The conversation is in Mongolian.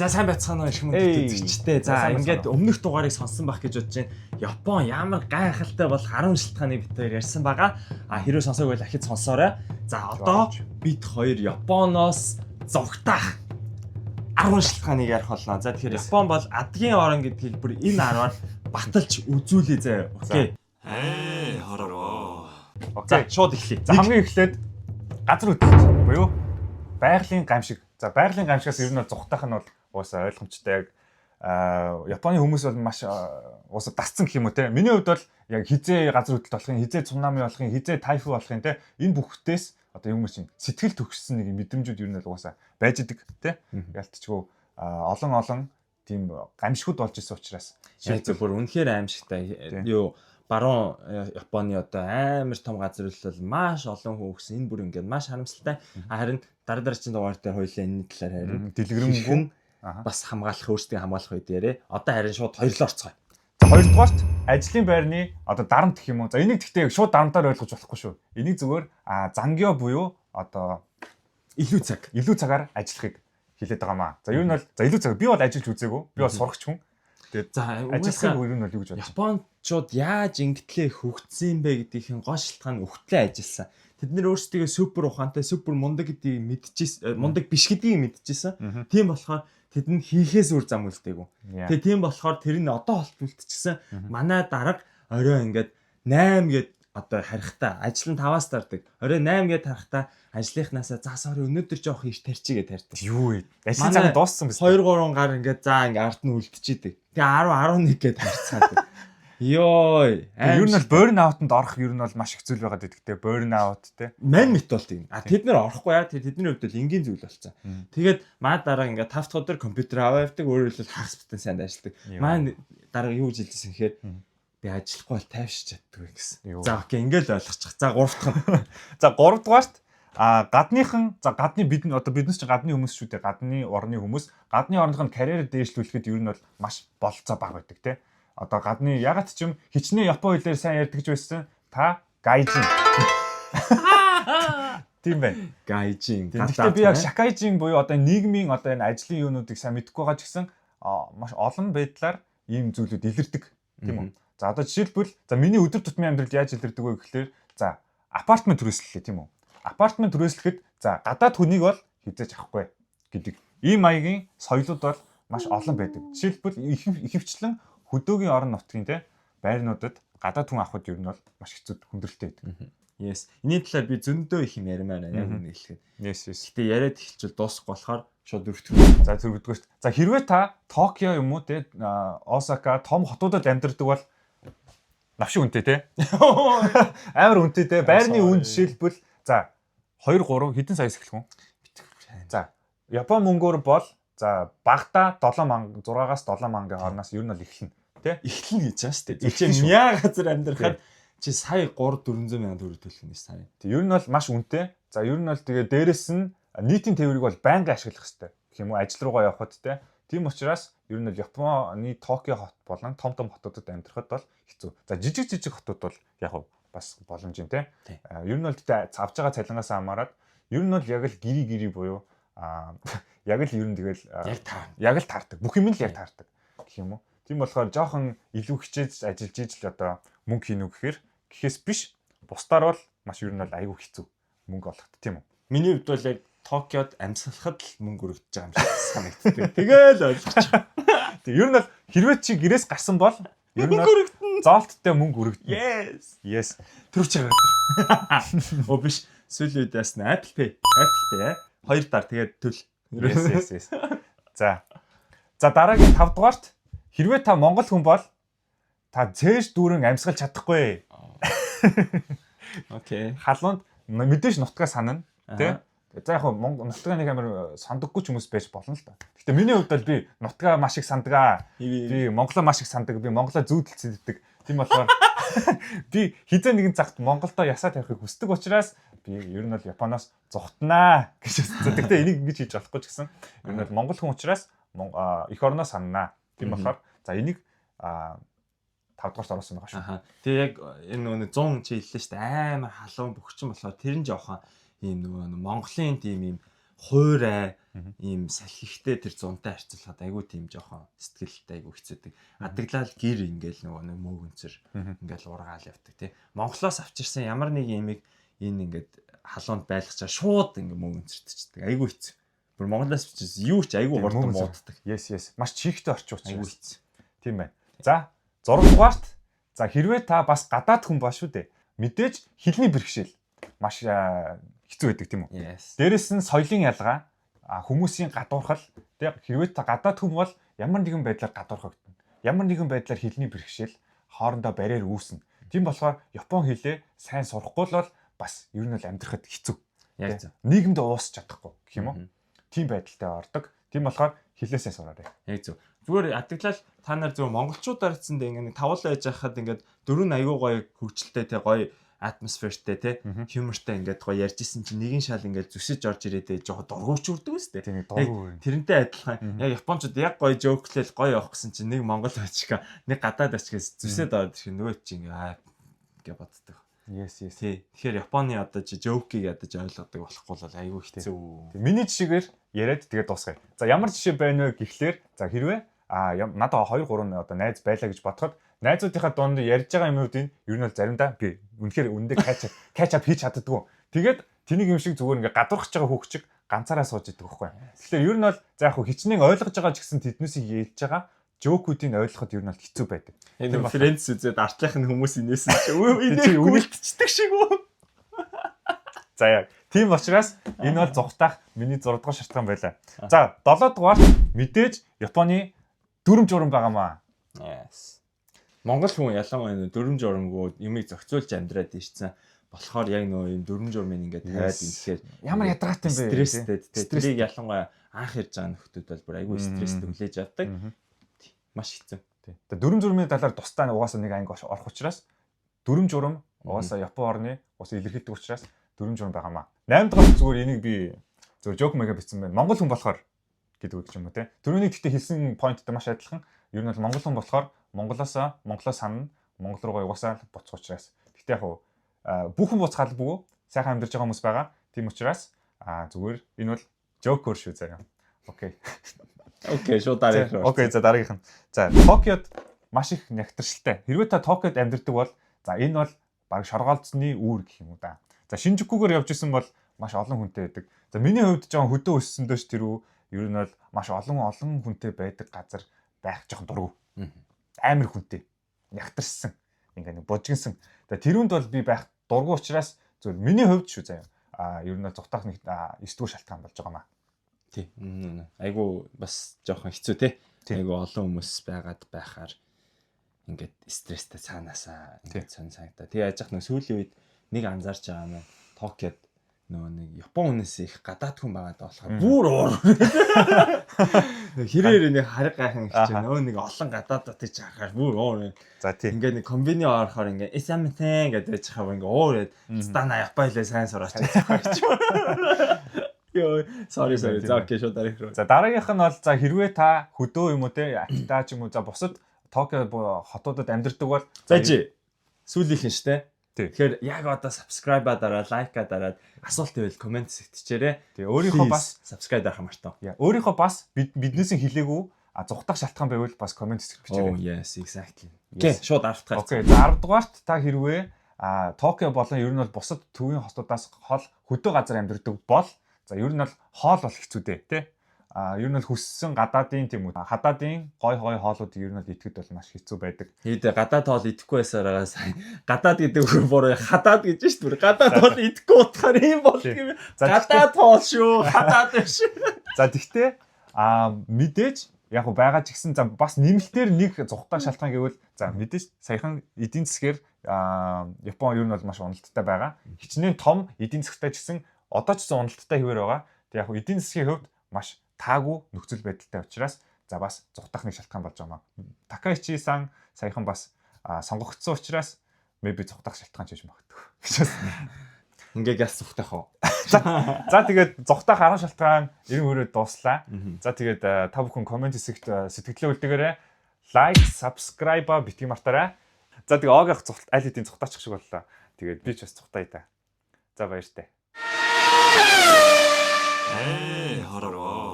За сайн байцгаана уу эрхэм үзэгчтэй. За ингээд өмнөх дугаарыг сонссон байх гэж бодож байна. Япон ямар гайхалтай бол 10 шалтгааны бид хоёр ярьсан байгаа. Хэрвээ сонсоогүй бол ахиж сонсоорой. За одоо бид хоёр Японоос зовгтаах 10 шалтгааныг ярих болно. За тэгэхээр Япон бол адгийн орон гэдэг хэлбэр энэ 10-аар баталж үзүүлээ заяа. Окей. Хороо. За шууд эхлэе. За хамгийн эхлээд газар хөдлөлт буюу байгалийн гамшиг. За байгалийн гамшигаас ер нь зугтах нь бол уусаа ойлгомжтой. Японы хүмүүс бол маш уусаа дасцсан гэх юм уу те. Миний хувьд бол яг хизээ газар хөдлөлт болохын, хизээ цунами болохын, хизээ тайфун болохын те. Энэ бүхтээс одоо юм чинь сэтгэл төгссөн нэг мэдрэмжүүд ер нь бол уусаа байж идэг те. Ялтчгүй олон тийм гамшигуд болж исэн учраас. Яг зөв бүр үнэхээр аимшигтай. Юу баруун Японы одоо амар том газар хөдлөл маш олон хүн өгсөн. Энэ бүр ингээд маш харамсалтай. Харин дараагийн дугаар дээр хоёулаа энэ талаар харин дэлгэрэнгүй бас хамгаалах өөрсдөө хамгаалах үед ярэ. Одоо харин шууд хоёрлоо орцгоё. За хоёрдугаарт ажлын байрны одоо дарамт гэх юм уу. За энийг гэхдээ шууд дарамтаар ойлгож болохгүй шүү. Энийг зүгээр зангио буюу одоо илүү цагаар ажиллахыг хэлээд байгаа маа. За ер нь бол за илүү цаг би бол ажиллаж үзээгүй. Би бол сурагч хүн. Тэгээд за ажиллах ер нь бол юу гэж бодож байна. Япончууд яаж ингэтлээ хөгжсөн бэ гэдгийн гол шалтгаан өгтлээ ажилласан. Тэд нэр өөрсдөө супер ухаантай, супер мундаг гэдгийг мэдчихсэн, мундаг биш гэдгийг мэдчихсэн. Тийм болохоор тэд нь хийхээс үр зам үлдээгүй. Тэгээ тийм болохоор тэр нь одоо холт үлдчихсэн. Манай дарга орой ингээд 8 гээд одоо харихтаа ажил нь 5-аас тардаг. Орой 8 гээд харихтаа ажлынхнаасаа за sorry өнөөдөр жоох их тарчигээ тарьдаг. Юу вэ? Ажлын цаг дууссан биз? 2-3 гар ингээд за ингээд ард нь үлдчихийдэг. Тэгээ 10-11 гээд харцгаад. Йой. Ер нь бол burn out-нд орох ер нь бол маш их зүйл байгаад идэгтэй. Burn out те. Man mit бол тийм. Тэд нэр орохгүй яа. Тэдний хувьд л энгийн зүйл болцсон. Тэгээд маа дараа ингээд 5 дахь өдөр компьютер аваад өөрөөр хэлбэл хагас бүтэн сайн ажилладаг. Маа дараа юу гэж хэлжсэн гэхээр би ажиллахгүй бол тайвшиж чаддгүй гэсэн. За окей ингээл ойлгочих. За 3 дахь. За 3 дугаарт гадныхан за гадны биднес чинь гадны хүмүүс шүү дээ. Гадны орны хүмүүс гадны орных нь карьер дээшлүүлэхэд ер нь бол маш бололцоо бага байдаг те. Одоо гадны ягаад ч юм хичнээн Япон хэлээр сайн ярьдаг ч байсан та гайжин. Тийм байна. Гайжин. Гэхдээ би яг шакайжин буюу одоо нийгмийн одоо энэ ажлын юунуудыг сайн мэдэхгүй байгаа ч гэсэн маш олон байдлаар ийм зүйлүүд илэрдэг тийм үү. За одоо жишээлбэл за миний өдөр тутмын амьдралд яаж илэрдэг вэ гэхлээр за апартмент түрээслэлээ тийм үү. Апартмент түрээслэхэд за гадаад хүнийг бол хизээж авахгүй гэдэг ийм маягийн соёлууд бол маш олон байдаг. Жишээлбэл ихэвчлэн хөдөөгийн орон нутгийн те байрнуудад гадаад хүн авахд ер нь бол маш хэцүү хүндрэлтэй байдаг. Yes. Энийн талаар би зөндөө их юм ярмаар байна яг үнэ хэлэхэд. Yes. Гэтэ яриад эхэлчихвэл дуусахгүй болохоор шууд өргөдөг. За зүрхдгөөс. За хэрвээ та Токио юм уу те Осака том хотуудад амьдардаг бол навшиг үнэтэй те. Амар үнэтэй те. Байрны үн жишээлбэл за 2 3 хэдэн саяас эхлэх вэ? За Япон мөнгөөр бол за багада 7,000 6-аас 7,000 хоороноос ер нь бол эхэлнэ. Тэ? Эхлэн гэж байна шүү дээ. Чи мяа газар амьдрахад чи сая 3-400 мянган төгрөг төлөх юм сая. Тэг ер нь бол маш үнэтэй. За ер нь бол тэгээ дээрэс нь нийтийн тээврийг бол байнга ашиглах хэрэгтэй. Гэх юм уу ажил руугаа явхад те. Тийм учраас ер нь бол Японы Токио хот болон том хотуудад амьдрахад бол хэцүү. За жижиг хотууд бол яг бас боломж юм те. Ер нь бол авч байгаа цалингаас хамаарат ер нь бол яг л гири буюу яг л ер нь тэгэл яг л таардаг. Бүх юм л яг таардаг гэх юм уу. Тийм болохоор жоохон илүү хичээж ажиллаж ижил одоо мөнгө хийнү гэхээс биш. Бусдаар бол маш ер нь бол айгүй хэцүү мөнгө олоход тийм үү. Миний хувьд бол яг Токиод амьсгалахад л мөнгө өргөдөж байгаа юм шиг санагддаг. Тэгээл ойлгочих. Тэг ер нь бол хэрвээ чи гэрээс гарсан бол ер нь зоолттой мөнгө өргөдөн. Yes. Төрч байгаа. Оо биш. Сүүлийн үед ясна Apple Pay аа. 2 дараа тэгээд төл. Yes. За дараагийн 5 дугаарт хэрвээ та монгол хүн бол та цээж дүүрэн амьсгалж чадахгүй. Окей. Халуунд мэдээж нутгаа санана тий. За яг нутгаа нэг амар сандаггүй ч хүмүүс байж болно л да. Гэхдээ миний хувьд бол би нутгаа маш их сандгаа. Би монголоо маш их сандаг. Би монголоо зүүдэлцэддэг. Тийм болохоор би хизээ нэгэн цагт Монголдо ясаа тавихыг хүсдэг учраас би ер нь бол Японоос зугтнаа гэж хэлсэн. Гэхдээ энийг ингэж хийж болохгүй ч гэсэн ер нь бол монгол хүн учраас эх орноо саннаа. Тийм болохоор за энийг 5 дугаарт оруулсан байгаа шүү. Тэгээ яг энэ 100 чи хэллээ шүү дээ. Амар халуун бөхчин болохоор тэр нь жоохон ийм нөгөө Монголын тийм ийм хуурай ийм салхихтэй тэр зунтай харьцуулахад айгүй тийм жоохон сэтгэлтэй айгүй хэцүүдэг. Адаглал гэр ингээл нөгөө нэг мөөгөнцөр ингээл ургаал явдаг тий. Монголоос авчирсан ямар нэг юмыг энэ ингээд халуунд байлгачаа шууд ингээ мөөгөнцөртчдэг. Айгүй хэцүү. Бүр Монголоос авчирсан юу ч айгүй хурдан мууддаг. Yes. Маш чихтэй орчин учраас. Айгүй хэцүү. Тийм байна. За 6 дугаарт за хэрвээ та бас гадаад хүн ба шүү дээ. Мэдээж хэлний бэрхшээл маш хэцүү байдаг тийм үү? Дээрэс нь соёлын ялгаа, хүмүүсийн гадуурхал, тэг хэрвээ та гадаад хүн бол ямар нэгэн байдлаар гадуурхагдана. Ямар нэгэн байдлаар хэлний бэрхшээл хоорондоо барьер үүснэ. Тийм болохоор Япон хэлээ сайн сурахгүй бол бас ер нь бол амьдрахад хэцүү. Яг зөв. Нийгэмд уусч чадахгүй гэх юм уу? Тийм байдалтай ордог. Тийм болохоор хэлээ сайн сураарай. Яг зөв. Зүгээр адаглал та нар зөв монголчуудаар хэлсэндээ ингээд тавуулаа яж хахад ингээд дөрөв аягүй гоё хөгжилтэй те гоё атмосфертэй те хьюмортай ингээд гоё ярьжсэн чинь нэгэн шал ингээд зүсэж орж ирээд жоохон дургуйч үрдэг үстэй. Тийм дургуй. Тэрнтэй адилхан яг японочууд яг гоё жоклэл гоё явах гэсэн чинь нэг монгол ачгаа нэг гадаад ачгаас зүсээд орж ирэх нөгөө чинь ингээд боддог. Yes. Тий. Тэгэхээр Японы одоо жоокийг ядаж ойлгодог болохгүй бол айгүй хэцүү. Миний жишээгээр яриад тэгээд дуусгая. За ямар жишээ байна вэ гэхлээр за хэрвээ надад 2 3 одоо найз байлаа гэж бодоход найзуудынхаа дунд ярьж байгаа юмнуудын ер нь бол заримдаа би үнэхээр үндэ catch up хийж чаддаггүй. Тэгээд тэнийг юм шиг зүгээр ингээ гадуурхаж байгаа хүүхчиг ганцаараа сууж идэг байхгүй. Тэгэхээр ер нь бол за яг хичнээн ойлгож байгаа ч гэсэн тэднээсийг ярьж байгаа жоокуудыг ойлгоход ер нь бол хэцүү байдаг. Энэ френдс үзээд артлахын хүмүүс инээсэн чи энийг үлдчихдэг шиг үү. За яг тийм учраас энэ бол зугатах миний 6 дугаар шалтгаан байлаа. За 7 дугаарт мэдээж Японы дүрм журам байгаамаа. Yes. Монгол хүн ялангуяа дүрм журамгүй юмыг зохицуулж амьдраад ирсэн. Болохоор яг нөгөө юм дүрм журмын ингээд тавиад ингэхээр ямар ядаргаатай юм бэ? Стресстэй. Тэрийг ялангуяа анх ирж байгаа нөхдүүд бол бүр айгүй стресстэй хүлээж авдаг. Маш хэцүү. Тэгээ дүрм журмын талаар тусдаа угаасаа нэг анги орох учраас дүрм журам угаасаа Япон орны угаасаа илэрхийлдэг учраас дүрм журам байгаамаа. 8 дахь зүгээр энийг би зөв жок мега бичсэн байна. Монгол хүн болохоор гэдэг үг юм уу те. Түрүүний гэхдээ хэлсэн поинттай маш адилхан. Ер нь бол монгол хүн болохоор Монголоос хана Монгол руугаа угаасаа буцах учраас. Гэхдээ яг бүх хүн буцах албагүй сайхан амьдарч байгаа хүмүүс байгаа. Тийм учраас зүгээр энэ бол жокер шүү заяа. Окей. Окей, шууд дараагийнх нь. Окей, за дараагийнх нь. За, Токиод маш их нягтршилтай. Хэрвээ та Токиод амьдардаг бол за энэ бол баг шоргоолцсны үүр гэх юм уу да. За, Шинжукугаар явж исэн бол маш олон хүнтэй байдаг. За, миний хувьд жоохон хөдөө өссөндөөч тэр үү ер нь бол маш олон хүнтэй байдаг газар байх жоохон дургу. Амар хүнтэй. Нягтрсан. Ингээ нэг божигнсан. За, тэрүүнд бол би байх дургу учраас зөв миний хувьд шүү заяа. Ер нь бол зүгтах нэг 9 дугаар шалтгаан болж байгаа маа. Тий. Айгу бас жоохон хэцүү те. Айгу олон хүмүүс байгаад байхаар ингээд стресстэй цаанаасаа ингээд санагдаа. Тэгээ яж нэг сүүлийн үед нэг анзаарч байгаа юм. Токиод нөгөө нэг Япон хүнээс их гадаад хүн байгаад болохоор бүр уур. Хэрээр нэг хариг гайхан гэж нөгөө нэг олон гадаадуудыг чахаар бүр уур. За тий. Ингээд нэг комбини орохоор ингээд эсэмтэн гэдэг чахав ингээд уур. Стана Япоолээ сайн сураач гэж. Йоо, sorry. За окей, шууд дараах руу. За дараагийнх нь бол за хэрвээ та хөдөө юм уу те Акита ч юм уу за бусад Токио хотуудад амьдардаг бол за жи сүүлийнх нь штэ. Тэгэхээр яг одоо subscribe-а дараа, like-а дараад асуулт ивэл комент сэгтчээрээ. Тэгээ өөрийнхөө бас subscribe дарах мартаа. Өөрийнхөө бас биднээс хэлээгүй зугтах шалтгаан байвал бас комент сэгт бичээрэй. Oh yes, exactly. Окей, шууд 10 дахь. Окей, за 10 дугаарт та хэрвээ Токио болон ер нь бол бусад төвийн хотуудаас хол хөдөө газар амьдардаг бол за ер нь бол хоол бол хэцүү дээ тий. Ер нь бол хүссэн гадаадын тийм үү хадаадын гой хоолууд ер нь бол идэхэд бол маш хэцүү байдаг. Хийдэ гадаад хоол идэхгүй байсараа сайн гадаад гэдэг үг буруу хадаад гэж шүү дээ. Гадаад хоол идэхгүй утгаар юм бол юм. Гадаад хоол шүү, хадаад биш. За тэгтээ мэдээж яг байгаа ч гэсэн за бас нэмэлтээр нэг зугтах шалтгаан гэвэл за мэдээж саяхан эдийн засгаар Япон ер нь бол маш уналттай байгаа. Хичнээн том эдийн засгтай ч гэсэн одоо ч гэсэн уналттай хэвээр байгаа. Тэг яг эдийн засгийн хувьд маш таагүй нөхцөл байдалтай учраас за бас зугтах нэг шалтгаан болж байгаа юм. Такаичи-сан саяхан бас сонгогдсон учраас maybe зугтах шалтгаан ч гэж магадгүй. Ингээ газ зугтах уу. За тэгээд зугтах 10 шалтгаан 90% дууслаа. За тэгээд та бүхэн комент хэсэгт сэтгэлээ үлдээгээрэй. Like, subscribe битгий мартаарай. За тэгээд оогийнх аль хэдийн зугтаачих шиг боллоо. Тэгээд би ч бас зугтаая та. За баяртай. хараа.